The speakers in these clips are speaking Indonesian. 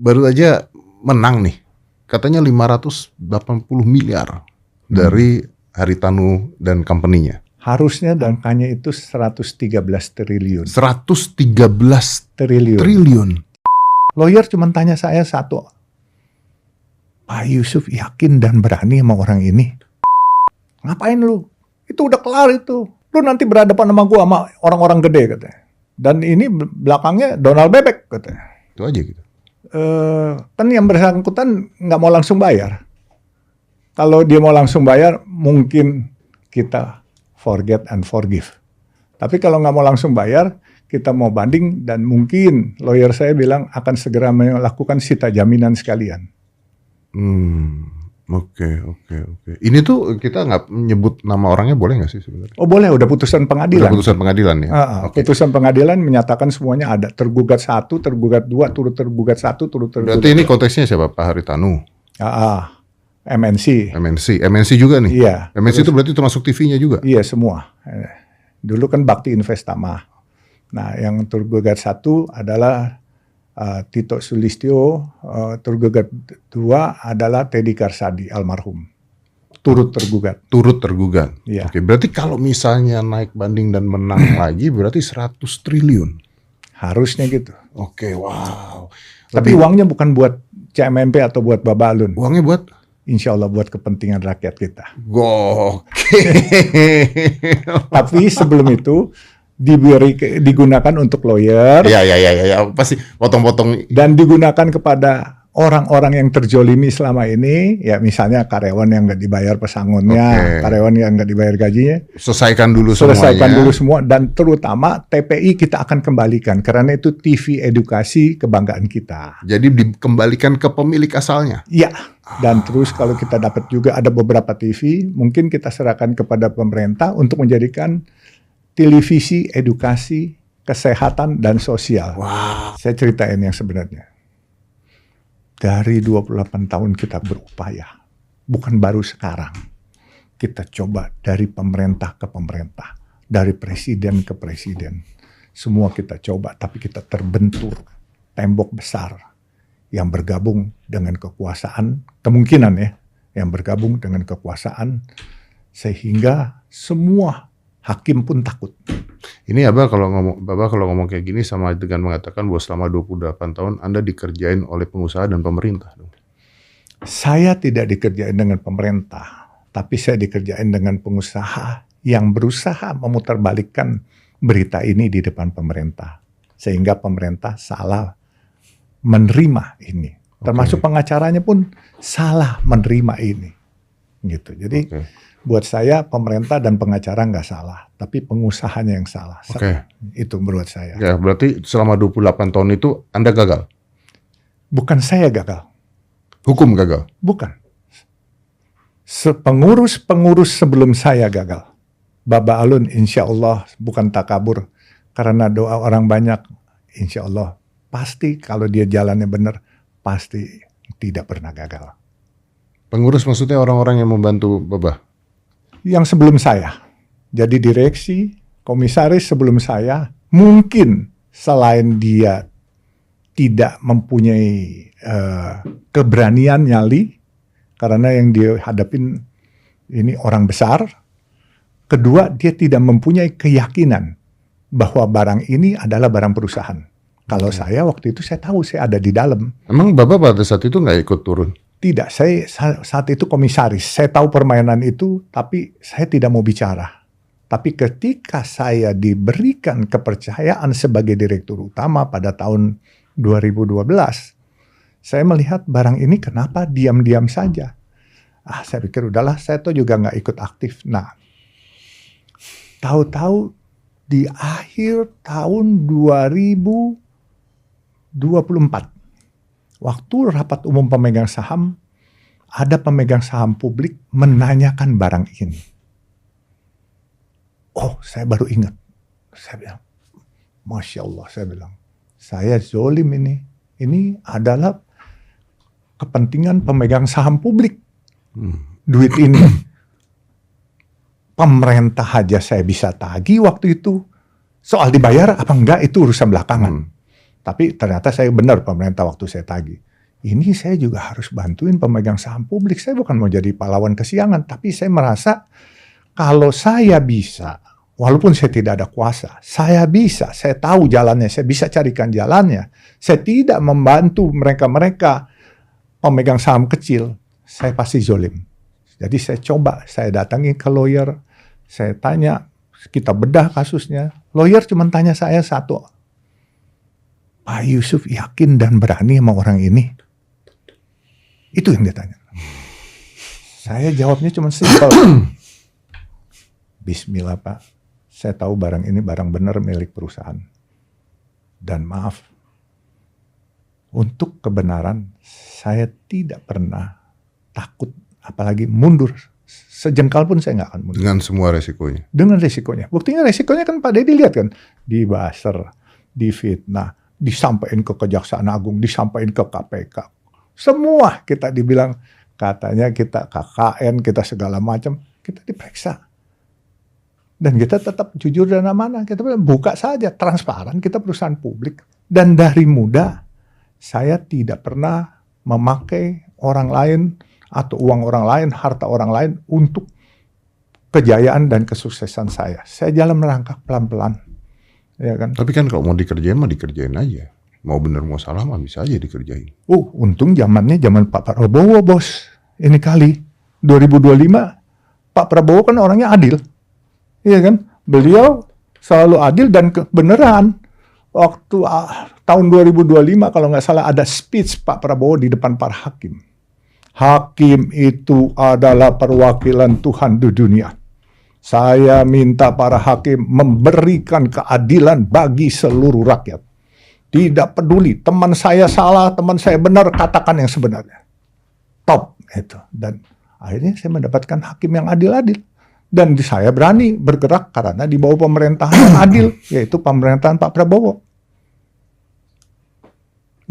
baru aja menang nih. Katanya 580 miliar dari Haritanu dan company-nya. Harusnya angkanya itu 113 triliun. 113 triliun. Lawyer cuma tanya saya satu. Pak Yusuf yakin dan berani sama orang ini? Ngapain lu? Itu udah kelar itu. Lu nanti berhadapan sama gua sama orang-orang gede katanya. Dan ini belakangnya Donald Bebek katanya. Itu aja gitu. Kan yang bersangkutan nggak mau langsung bayar. Kalau dia mau langsung bayar, mungkin kita forget and forgive. Tapi kalau nggak mau langsung bayar, kita mau banding dan mungkin lawyer saya bilang akan segera melakukan sita jaminan sekalian. Oke. Ini tuh kita nggak nyebut nama orangnya, boleh nggak sih sebenarnya? Oh boleh, udah putusan pengadilan. Udah putusan pengadilan ya? Putusan pengadilan menyatakan semuanya ada. Tergugat 1, tergugat 2, turut tergugat 1, turut tergugat. Berarti ini konteksnya siapa? Pak Haritanu? MNC. MNC juga nih? Iya. MNC itu berarti termasuk TV-nya juga? Iya semua. Dulu kan Bakti Investama. Nah yang tergugat 1 adalah Tito Sulistyo, tergugat 2 adalah Teddy Karsadi almarhum. Turut tergugat. Iya. Oke, berarti kalau misalnya naik banding dan menang lagi berarti 100 triliun. Harusnya gitu. Oke, wow. Tapi uangnya bukan buat CMMP atau buat Babalun. Uangnya buat? Insya Allah buat kepentingan rakyat kita. Oke. Tapi sebelum itu digunakan untuk lawyer. Iya. Pasti potong-potong. Dan digunakan kepada orang-orang yang terjolimi selama ini. Ya misalnya karyawan yang nggak dibayar pesangonnya, karyawan yang nggak dibayar gajinya. Selesaikan dulu semua. Dan terutama TPI kita akan kembalikan. Karena itu TV edukasi kebanggaan kita. Jadi dikembalikan ke pemilik asalnya? Iya. Dan terus kalau kita dapat juga ada beberapa TV, mungkin kita serahkan kepada pemerintah untuk menjadikan televisi, edukasi, kesehatan, dan sosial. Wow. Saya ceritain yang sebenarnya. Dari 28 tahun kita berupaya. Bukan baru sekarang. Kita coba dari pemerintah ke pemerintah. Dari presiden ke presiden. Semua kita coba, tapi kita terbentur tembok besar yang bergabung dengan kekuasaan. Kemungkinan ya, yang bergabung dengan kekuasaan. Sehingga semua hakim pun takut. Ini Bapak kalau ngomong kayak gini sama dengan mengatakan bahwa selama 28 tahun Anda dikerjain oleh pengusaha dan pemerintah. Saya tidak dikerjain dengan pemerintah, tapi saya dikerjain dengan pengusaha yang berusaha memutarbalikkan berita ini di depan pemerintah. Sehingga pemerintah salah menerima ini. Termasuk pengacaranya pun salah menerima ini. Gitu. Jadi buat saya pemerintah dan pengacara nggak salah, tapi pengusahanya yang salah. Itu menurut saya. Ya, berarti selama 28 tahun itu Anda gagal? Bukan saya gagal. Hukum gagal? Bukan. Pengurus sebelum saya gagal. Baba Alun insya Allah bukan takabur. Karena doa orang banyak, insya Allah pasti kalau dia jalannya benar, pasti tidak pernah gagal. Pengurus maksudnya orang-orang yang membantu Baba? Yang sebelum saya. Jadi direksi, komisaris sebelum saya, mungkin selain dia tidak mempunyai keberanian nyali, karena yang dia hadapin ini orang besar. Kedua, dia tidak mempunyai keyakinan bahwa barang ini adalah barang perusahaan. Kalau saya waktu itu saya tahu saya ada di dalam. Emang Bapak pada saat itu nggak ikut turun? Tidak, saya saat itu komisaris. Saya tahu permainan itu, tapi saya tidak mau bicara. Tapi ketika saya diberikan kepercayaan sebagai direktur utama pada tahun 2012, saya melihat barang ini kenapa diam-diam saja. Saya pikir udahlah, saya tuh juga nggak ikut aktif. Nah, tahu-tahu di akhir tahun 2024, waktu rapat umum pemegang saham, ada pemegang saham publik menanyakan barang ini. Oh, saya baru ingat. Saya bilang, Masya Allah, saya bilang, saya zolim ini. Ini adalah kepentingan pemegang saham publik. Duit ini. Pemerintah aja saya bisa tagih waktu itu. Soal dibayar apa enggak itu urusan belakangan. Tapi ternyata saya benar pemerintah waktu saya tagih. ini saya juga harus bantuin pemegang saham publik. Saya bukan mau jadi pahlawan kesiangan, tapi saya merasa kalau saya bisa, walaupun saya tidak ada kuasa, saya tahu jalannya, saya bisa carikan jalannya. Saya tidak membantu mereka-mereka pemegang saham kecil, saya pasti zolim. Jadi saya coba, saya datangi ke lawyer, saya tanya, kita bedah kasusnya. Lawyer cuma tanya saya satu, Pak Yusuf yakin dan berani sama orang ini? Itu yang dia tanya. Saya jawabnya cuma simpel. Bismillah Pak, saya tahu barang ini barang benar milik perusahaan. Dan maaf, untuk kebenaran saya tidak pernah takut, apalagi mundur. Sejengkal pun saya nggak akan mundur. Dengan semua resikonya. Dengan resikonya. Buktinya resikonya kan Pak Deddy lihat kan. Dibuzzer, difitnah, disampaikan ke Kejaksaan Agung, disampaikan ke KPK. Semua kita dibilang, katanya kita KKN, kita segala macam, kita diperiksa. Dan kita tetap jujur dan amanah. Kita buka saja, transparan, kita perusahaan publik. Dan dari muda, saya tidak pernah memakai orang lain atau uang orang lain, harta orang lain untuk kejayaan dan kesuksesan saya. Saya jalan merangkak pelan-pelan. Ya kan? Tapi kan kalau mau dikerjain mah dikerjain aja. Mau bener mau salah mah bisa aja dikerjain. Untung zamannya zaman Pak Prabowo, bos. Ini kali 2025 Pak Prabowo kan orangnya adil. Iya kan? Beliau selalu adil dan beneran. Waktu tahun 2025 kalau nggak salah ada speech Pak Prabowo di depan para hakim. Hakim itu adalah perwakilan Tuhan di dunia. Saya minta para hakim memberikan keadilan bagi seluruh rakyat. Tidak peduli teman saya salah, teman saya benar, katakan yang sebenarnya. Top itu. Dan akhirnya saya mendapatkan hakim yang adil-adil. Dan saya berani bergerak karena di bawah pemerintahan yang adil, yaitu pemerintahan Pak Prabowo.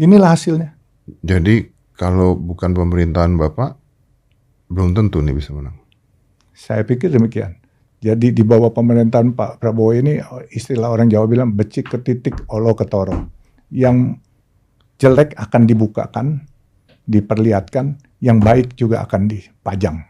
Inilah hasilnya. Jadi kalau bukan pemerintahan Bapak, belum tentu nih bisa menang. Saya pikir demikian. Jadi di bawah pemerintahan Pak Prabowo ini, istilah orang Jawa bilang becik ke titik, olo ke toro. Yang jelek akan dibukakan, diperlihatkan, yang baik juga akan dipajang.